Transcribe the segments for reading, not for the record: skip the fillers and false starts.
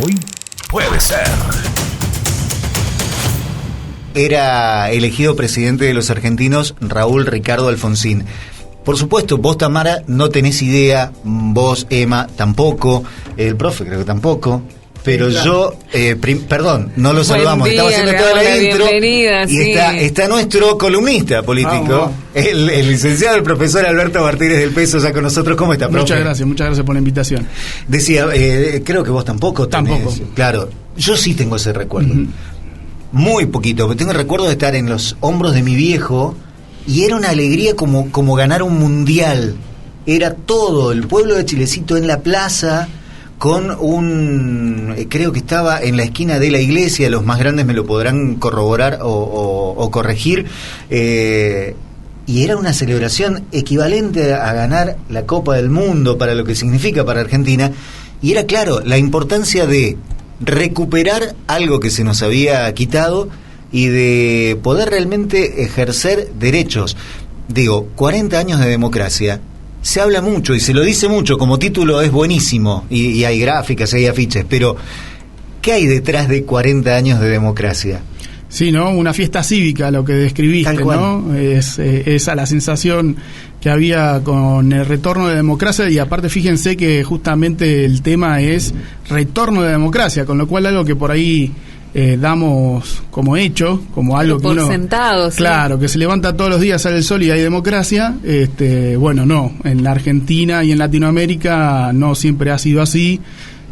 Hoy puede ser. Era elegido presidente de los argentinos Raúl Ricardo Alfonsín. Por supuesto, vos, Tamara, no tenés idea, vos, Emma, tampoco, el profe creo que tampoco, pero sí, claro. Yo, perdón, no lo saludamos, estamos haciendo toda la intro y sí. está nuestro columnista político, el licenciado, el profesor Alberto Martínez del Peso, ya con nosotros. ¿Cómo está, profe? Muchas gracias por la invitación. Decía, creo que vos tampoco tenés. Tampoco. Claro, yo sí tengo ese recuerdo. Uh-huh. Muy poquito, pero tengo el recuerdo de estar en los hombros de mi viejo y era una alegría como ganar un mundial. Era todo el pueblo de Chilecito en la plaza con creo que estaba en la esquina de la iglesia, los más grandes me lo podrán corroborar o corregir, y era una celebración equivalente a ganar la Copa del Mundo para lo que significa para Argentina, y era claro, la importancia de recuperar algo que se nos había quitado y de poder realmente ejercer derechos. Digo, 40 años de democracia, se habla mucho y se lo dice mucho, como título es buenísimo y hay gráficas, hay afiches, pero ¿qué hay detrás de 40 años de democracia? Sí, ¿no? Una fiesta cívica, lo que describiste, ¿no? Es esa la sensación que había con el retorno de democracia, y aparte fíjense que justamente el tema es retorno de democracia, con lo cual algo que por ahí damos como hecho, como algo que uno... sentado, sí. Claro, que se levanta todos los días, sale el sol y hay democracia, bueno, no, en la Argentina y en Latinoamérica no siempre ha sido así,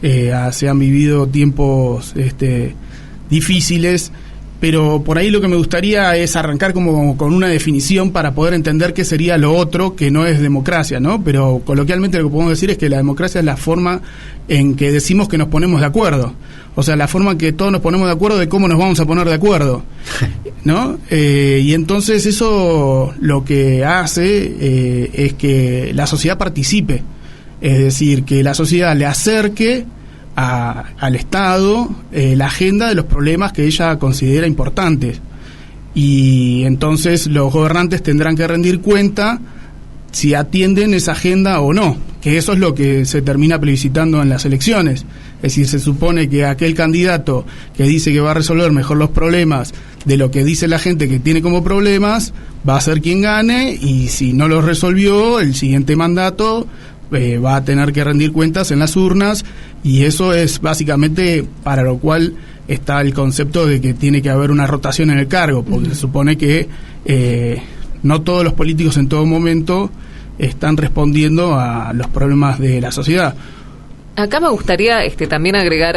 se han vivido tiempos difíciles. Pero por ahí lo que me gustaría es arrancar como con una definición para poder entender qué sería lo otro que no es democracia, ¿no? Pero coloquialmente lo que podemos decir es que la democracia es la forma en que decimos que nos ponemos de acuerdo. O sea, la forma en que todos nos ponemos de acuerdo de cómo nos vamos a poner de acuerdo, ¿no? Y entonces eso lo que hace es que la sociedad participe. Es decir, que la sociedad le acerque al Estado la agenda de los problemas que ella considera importantes, y entonces los gobernantes tendrán que rendir cuenta si atienden esa agenda o no, que eso es lo que se termina plebiscitando en las elecciones. Es decir, se supone que aquel candidato que dice que va a resolver mejor los problemas de lo que dice la gente que tiene como problemas va a ser quien gane, y si no los resolvió, el siguiente mandato va a tener que rendir cuentas en las urnas, y eso es básicamente para lo cual está el concepto de que tiene que haber una rotación en el cargo, porque se supone que no todos los políticos en todo momento están respondiendo a los problemas de la sociedad. Acá me gustaría también agregar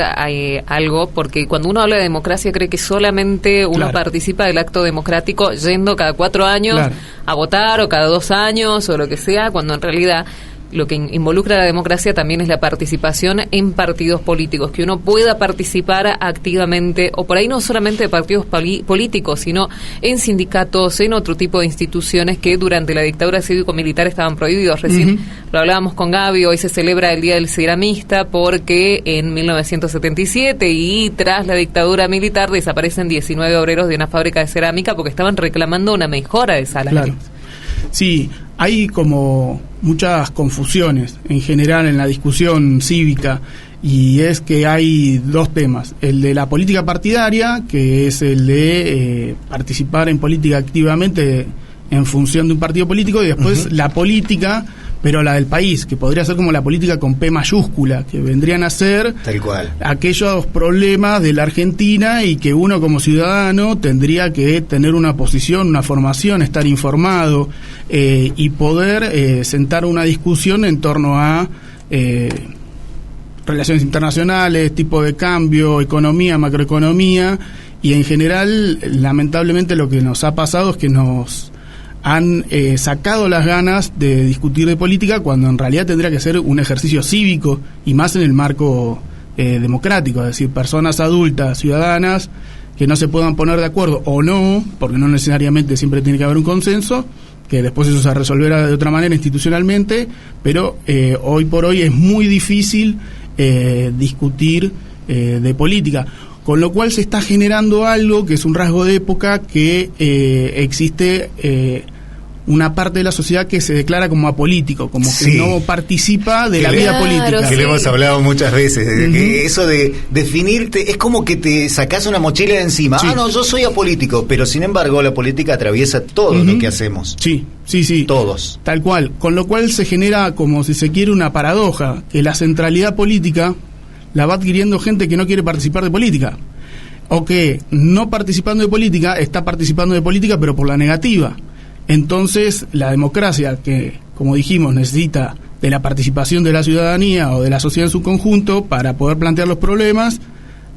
algo, porque cuando uno habla de democracia cree que solamente uno participa del acto democrático yendo cada 4 años a votar, o cada 2 años, o lo que sea, cuando en realidad lo que involucra la democracia también es la participación en partidos políticos, que uno pueda participar activamente, o por ahí no solamente de partidos políticos, sino en sindicatos, en otro tipo de instituciones que durante la dictadura cívico-militar estaban prohibidos. Recién lo hablábamos con Gaby, hoy se celebra el Día del Ceramista porque en 1977 y tras la dictadura militar desaparecen 19 obreros de una fábrica de cerámica porque estaban reclamando una mejora de salarios. Claro. Sí, hay como muchas confusiones en general en la discusión cívica, y es que hay 2 temas: el de la política partidaria, que es el de participar en política activamente en función de un partido político, y después la política, pero la del país, que podría ser como la política con P mayúscula, que vendrían a ser tal cual aquellos problemas de la Argentina, y que uno como ciudadano tendría que tener una posición, una formación, estar informado y poder sentar una discusión en torno a relaciones internacionales, tipo de cambio, economía, macroeconomía, y en general lamentablemente lo que nos ha pasado es que nos han sacado las ganas de discutir de política, cuando en realidad tendría que ser un ejercicio cívico, y más en el marco democrático, es decir, personas adultas, ciudadanas, que no se puedan poner de acuerdo o no, porque no necesariamente siempre tiene que haber un consenso, que después eso se resolverá de otra manera institucionalmente, pero hoy por hoy es muy difícil discutir de política. Con lo cual se está generando algo que es un rasgo de época, que existe una parte de la sociedad que se declara como apolítico, como que no participa de la vida política. Que le hemos hablado muchas veces, de que eso de definirte, es como que te sacás una mochila de encima. No, yo soy apolítico, pero sin embargo la política atraviesa todo lo que hacemos. Sí. Todos. Tal cual. Con lo cual se genera, como si se quiere, una paradoja, que la centralidad política la va adquiriendo gente que no quiere participar de política. O que, no participando de política, está participando de política, pero por la negativa. Entonces, la democracia, que, como dijimos, necesita de la participación de la ciudadanía o de la sociedad en su conjunto para poder plantear los problemas,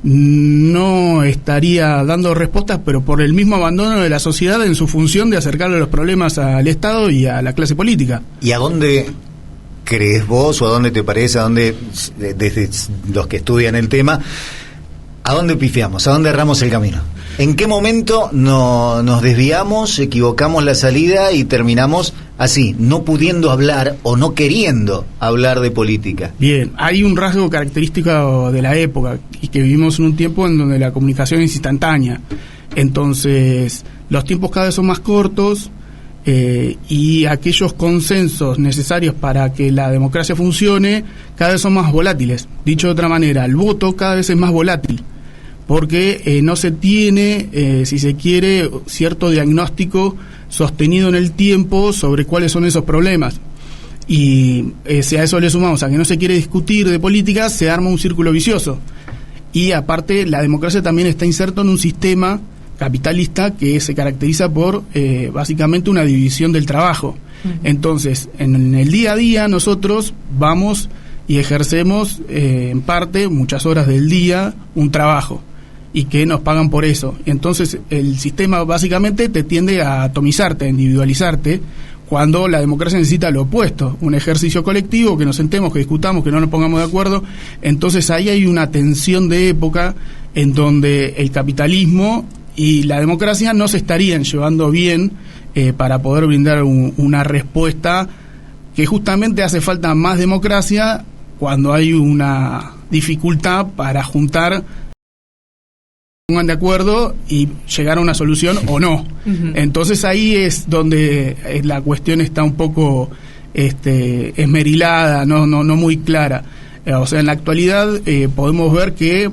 no estaría dando respuestas, pero por el mismo abandono de la sociedad en su función de acercarle los problemas al Estado y a la clase política. ¿Y a dónde crees vos, o a dónde te parece, a dónde, desde los que estudian el tema, a dónde pifiamos, a dónde erramos el camino? ¿En qué momento nos desviamos, equivocamos la salida y terminamos así, no pudiendo hablar o no queriendo hablar de política? Bien, hay un rasgo característico de la época, y que vivimos en un tiempo en donde la comunicación es instantánea. Entonces, los tiempos cada vez son más cortos, y aquellos consensos necesarios para que la democracia funcione cada vez son más volátiles. Dicho de otra manera, el voto cada vez es más volátil, porque no se tiene, si se quiere, cierto diagnóstico sostenido en el tiempo sobre cuáles son esos problemas. Y si a eso le sumamos a que no se quiere discutir de política, se arma un círculo vicioso. Y aparte, la democracia también está inserto en un sistema capitalista que se caracteriza por básicamente una división del trabajo. Entonces, en el día a día nosotros vamos y ejercemos en parte, muchas horas del día, un trabajo, y que nos pagan por eso. Entonces el sistema básicamente te tiende a atomizarte, a individualizarte, cuando la democracia necesita lo opuesto, un ejercicio colectivo, que nos sentemos, que discutamos, que no nos pongamos de acuerdo. Entonces ahí hay una tensión de época en donde el capitalismo y la democracia no se estarían llevando bien para poder brindar una respuesta, que justamente hace falta más democracia cuando hay una dificultad para juntar, pongan de acuerdo y llegar a una solución o no. Entonces ahí es donde la cuestión está un poco esmerilada, no muy clara. O sea, en la actualidad podemos ver que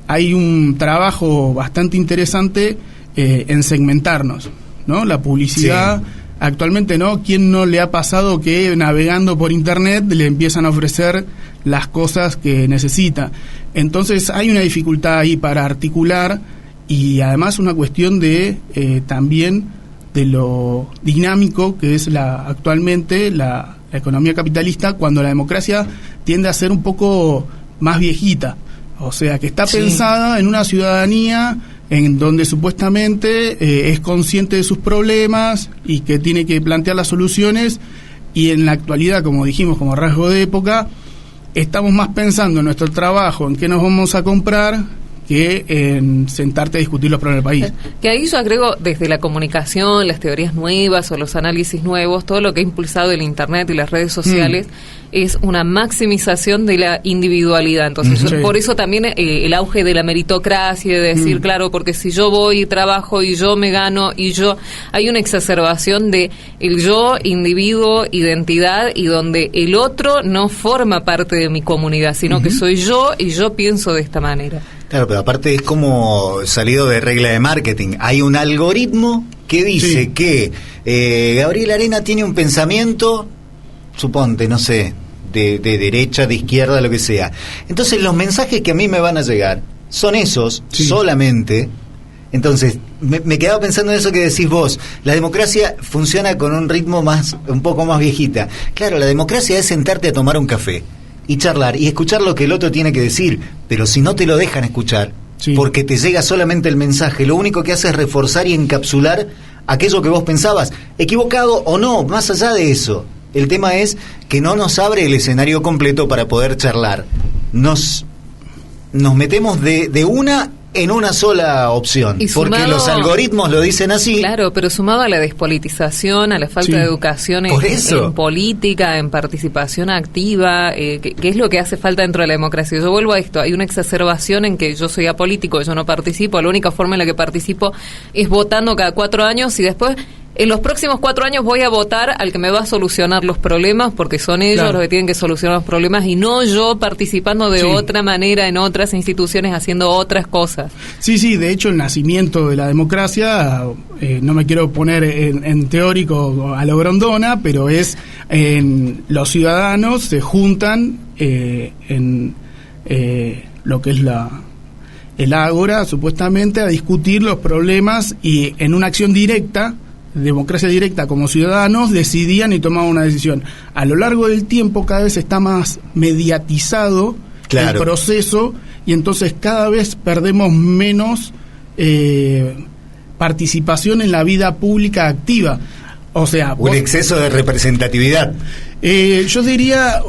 hay un trabajo bastante interesante en segmentarnos, ¿no? La publicidad actualmente, ¿no? ¿Quién no le ha pasado que navegando por internet le empiezan a ofrecer las cosas que necesita? Entonces hay una dificultad ahí para articular, y además una cuestión de también de lo dinámico que es actualmente la economía capitalista, cuando la democracia tiende a ser un poco más viejita. O sea, que está pensada en una ciudadanía en donde supuestamente es consciente de sus problemas y que tiene que plantear las soluciones, y en la actualidad, como dijimos, como rasgo de época, estamos más pensando en nuestro trabajo, en qué nos vamos a comprar, que en sentarte a discutir los problemas del país. Que ahí yo agrego, desde la comunicación, las teorías nuevas o los análisis nuevos, todo lo que ha impulsado el Internet y las redes sociales es una maximización de la individualidad. Entonces, por eso también el auge de la meritocracia, de decir, claro, porque si yo voy y trabajo y yo me gano y yo... Hay una exacerbación de el yo, individuo, identidad, y donde el otro no forma parte de mi comunidad, sino que soy yo y yo pienso de esta manera. Claro, pero aparte es como salido de regla de marketing. Hay un algoritmo que dice que Gabriel Arena tiene un pensamiento, suponte, no sé, de derecha, de izquierda, lo que sea. Entonces los mensajes que a mí me van a llegar son esos solamente. Entonces me quedaba pensando en eso que decís vos. La democracia funciona con un ritmo un poco más viejita. Claro, la democracia es sentarte a tomar un café y charlar y escuchar lo que el otro tiene que decir, pero si no te lo dejan escuchar, porque te llega solamente el mensaje, lo único que hace es reforzar y encapsular aquello que vos pensabas, equivocado o no, más allá de eso. El tema es que no nos abre el escenario completo para poder charlar. Nos metemos de una en una sola opción, porque los algoritmos lo dicen así. Claro, pero sumado a la despolitización, a la falta de educación en política, en participación activa, que es lo que hace falta dentro de la democracia. Yo vuelvo a esto, hay una exacerbación en que yo soy apolítico, yo no participo, la única forma en la que participo es votando cada 4 años, y después en los próximos 4 años voy a votar al que me va a solucionar los problemas, porque son ellos los que tienen que solucionar los problemas y no yo participando de otra manera en otras instituciones haciendo otras cosas. Sí, de hecho el nacimiento de la democracia, no me quiero poner en teórico a lo Grondona, pero es los ciudadanos se juntan en lo que es el ágora, supuestamente, a discutir los problemas y en una acción directa, democracia directa, como ciudadanos decidían y tomaban una decisión. A lo largo del tiempo cada vez está más mediatizado el proceso y entonces cada vez perdemos menos participación en la vida pública activa. O sea, un exceso de representatividad. Yo diría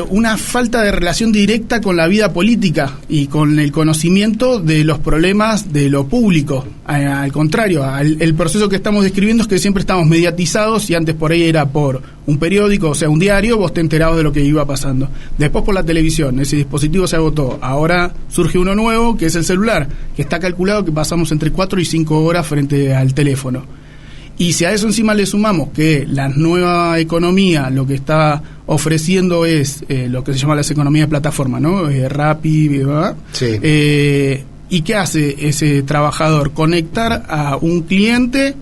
una falta de relación directa con la vida política y con el conocimiento de los problemas de lo público. Al contrario, el proceso que estamos describiendo es que siempre estamos mediatizados y antes por ahí era por un periódico, o sea, un diario, vos te enterabas de lo que iba pasando. Después por la televisión, ese dispositivo se agotó. Ahora surge uno nuevo, que es el celular, que está calculado que pasamos entre 4 y 5 horas frente al teléfono. Y si a eso encima le sumamos que la nueva economía lo que está ofreciendo es lo que se llama las economías de plataforma, ¿no? Rappi, ¿verdad? Sí. ¿Y qué hace ese trabajador? Conectar a un cliente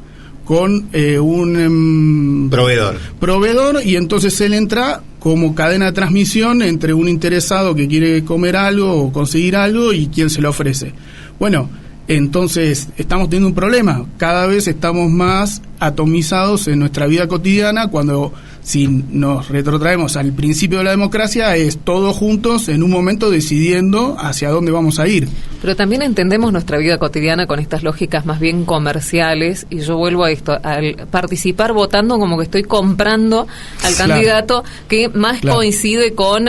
con un proveedor, y entonces él entra como cadena de transmisión entre un interesado que quiere comer algo o conseguir algo y quien se lo ofrece. Bueno, entonces estamos teniendo un problema, cada vez estamos más atomizados en nuestra vida cotidiana, cuando si nos retrotraemos al principio de la democracia es todos juntos en un momento decidiendo hacia dónde vamos a ir. Pero también entendemos nuestra vida cotidiana con estas lógicas más bien comerciales, y yo vuelvo a esto, al participar votando como que estoy comprando al candidato que más coincide con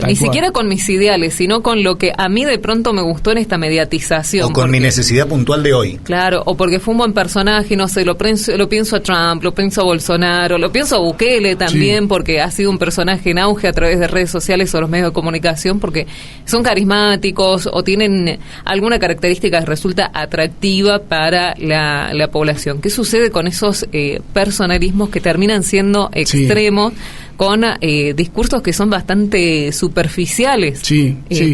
ni siquiera con mis ideales, sino con lo que a mí de pronto me gustó en esta mediatización. O con mi necesidad puntual de hoy. Claro, o porque fue un buen personaje, no sé, lo pienso a Trump, lo pienso a Bolsonaro, lo pienso a Bukele también, porque ha sido un personaje en auge a través de redes sociales o los medios de comunicación, porque son carismáticos o tienen alguna característica que resulta atractiva para la población. ¿Qué sucede con esos personalismos que terminan siendo extremos, con discursos que son bastante superficiales,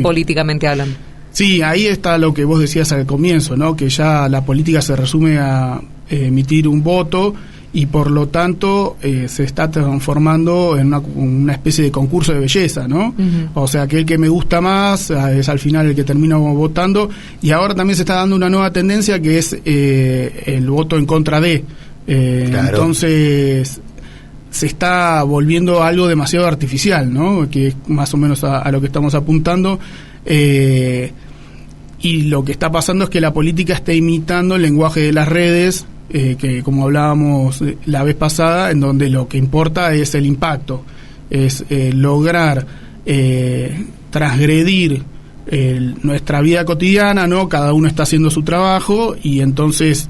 políticamente hablando? Sí, ahí está lo que vos decías al comienzo, ¿no? Que ya la política se resume a emitir un voto y por lo tanto se está transformando en una especie de concurso de belleza, ¿no? Uh-huh. O sea, que el que me gusta más es al final el que termina votando, y ahora también se está dando una nueva tendencia que es el voto en contra de. Entonces se está volviendo algo demasiado artificial, ¿no? Que es más o menos a lo que estamos apuntando. Y lo que está pasando es que la política está imitando el lenguaje de las redes, que como hablábamos la vez pasada, en donde lo que importa es el impacto, es lograr transgredir nuestra vida cotidiana, ¿no? Cada uno está haciendo su trabajo y entonces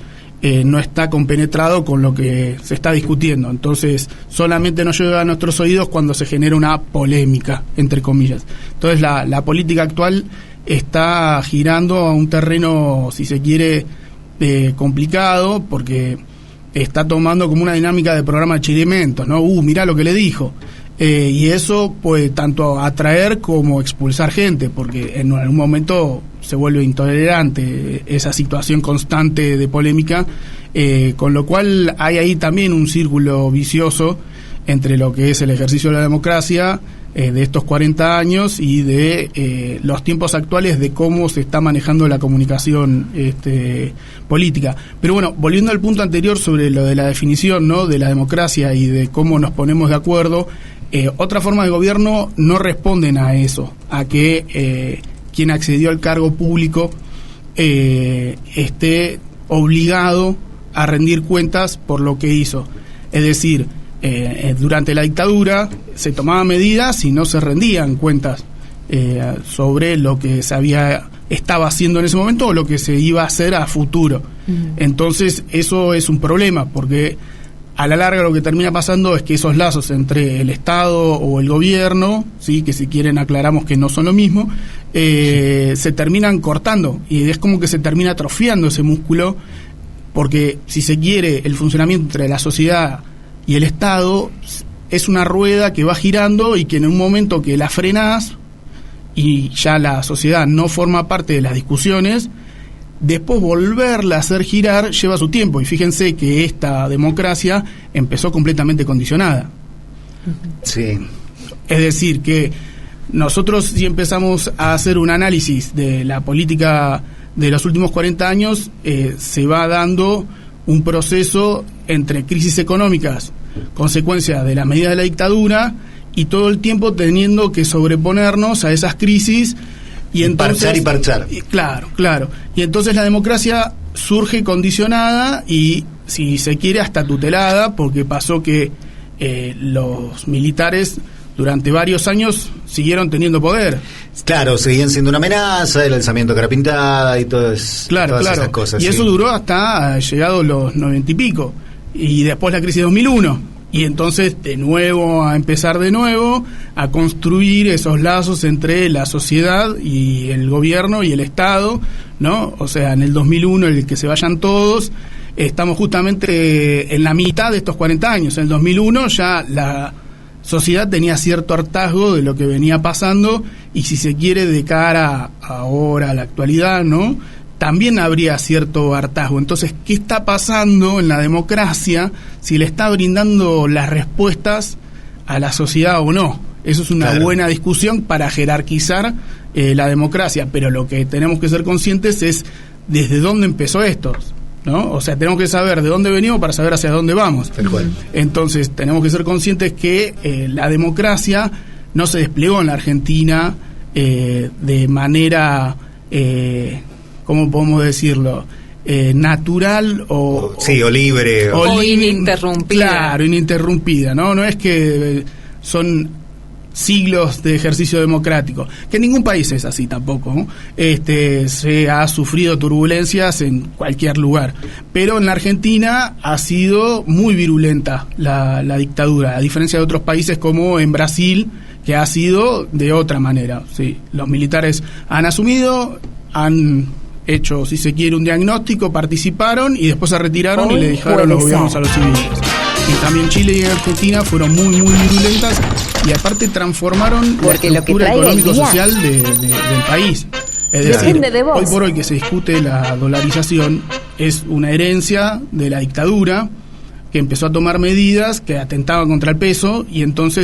no está compenetrado con lo que se está discutiendo. Entonces solamente nos llega a nuestros oídos cuando se genera una polémica, entre comillas. Entonces la política actual está girando a un terreno, si se quiere, complicado, porque está tomando como una dinámica de programa de chirimentos, ¿no? Mirá lo que le dijo. Y eso puede tanto atraer como expulsar gente, porque en algún momento se vuelve intolerante esa situación constante de polémica, con lo cual hay ahí también un círculo vicioso entre lo que es el ejercicio de la democracia de estos 40 años y de los tiempos actuales de cómo se está manejando la comunicación política. Pero bueno, volviendo al punto anterior sobre lo de la definición, ¿no?, de la democracia y de cómo nos ponemos de acuerdo, otras formas de gobierno no responden a eso, a que quien accedió al cargo público esté obligado a rendir cuentas por lo que hizo. Es decir, durante la dictadura se tomaban medidas y no se rendían cuentas sobre lo que estaba haciendo en ese momento o lo que se iba a hacer a futuro. Uh-huh. Entonces eso es un problema, porque a la larga lo que termina pasando es que esos lazos entre el Estado o el gobierno, sí, que si quieren aclaramos que no son lo mismo, se terminan cortando, y es como que se termina atrofiando ese músculo porque si se quiere el funcionamiento entre la sociedad y el Estado es una rueda que va girando y que en un momento que la frenás y ya la sociedad no forma parte de las discusiones, después volverla a hacer girar lleva su tiempo. Y fíjense que esta democracia empezó completamente condicionada. Sí. Es decir, que nosotros, si empezamos a hacer un análisis de la política de los últimos 40 años, se va dando un proceso entre crisis económicas, consecuencia de la medida de la dictadura, y todo el tiempo teniendo que sobreponernos a esas crisis y entonces parchar. Claro. Y entonces la democracia surge condicionada y, si se quiere, hasta tutelada, porque pasó que los militares durante varios años siguieron teniendo poder. Claro, seguían siendo una amenaza, el alzamiento de cara pintada y todas esas cosas. Y eso duró hasta llegados los 90 y pico. Y después la crisis de 2001. Y entonces de nuevo a empezar de nuevo a construir esos lazos entre la sociedad y el gobierno y el Estado, ¿no? O sea, en el 2001 el que se vayan todos, estamos justamente en la mitad de estos 40 años. En el 2001 ya la sociedad tenía cierto hartazgo de lo que venía pasando, y si se quiere de cara ahora a la actualidad, ¿no?, también habría cierto hartazgo. Entonces, ¿qué está pasando en la democracia? Si le está brindando las respuestas a la sociedad o no. Eso es una buena discusión para jerarquizar la democracia, pero lo que tenemos que ser conscientes es desde dónde empezó esto, ¿no? O sea, tenemos que saber de dónde venimos para saber hacia dónde vamos. Entonces, tenemos que ser conscientes que la democracia no se desplegó en la Argentina de manera... ¿cómo podemos decirlo? Natural o libre o ininterrumpida. Claro, ininterrumpida, ¿no? No es que son siglos de ejercicio democrático, que en ningún país es así tampoco, ¿no? Se ha sufrido turbulencias en cualquier lugar, pero en la Argentina ha sido muy virulenta la dictadura, a diferencia de otros países como en Brasil, que ha sido de otra manera. Sí, los militares han asumido, han hecho, si se quiere, un diagnóstico, participaron y después se retiraron y le dejaron los gobiernos a los civiles. Y también Chile y Argentina fueron muy, muy virulentas, y aparte transformaron la estructura económico-social del país. Es decir, hoy por hoy que se discute la dolarización, es una herencia de la dictadura que empezó a tomar medidas que atentaban contra el peso, y entonces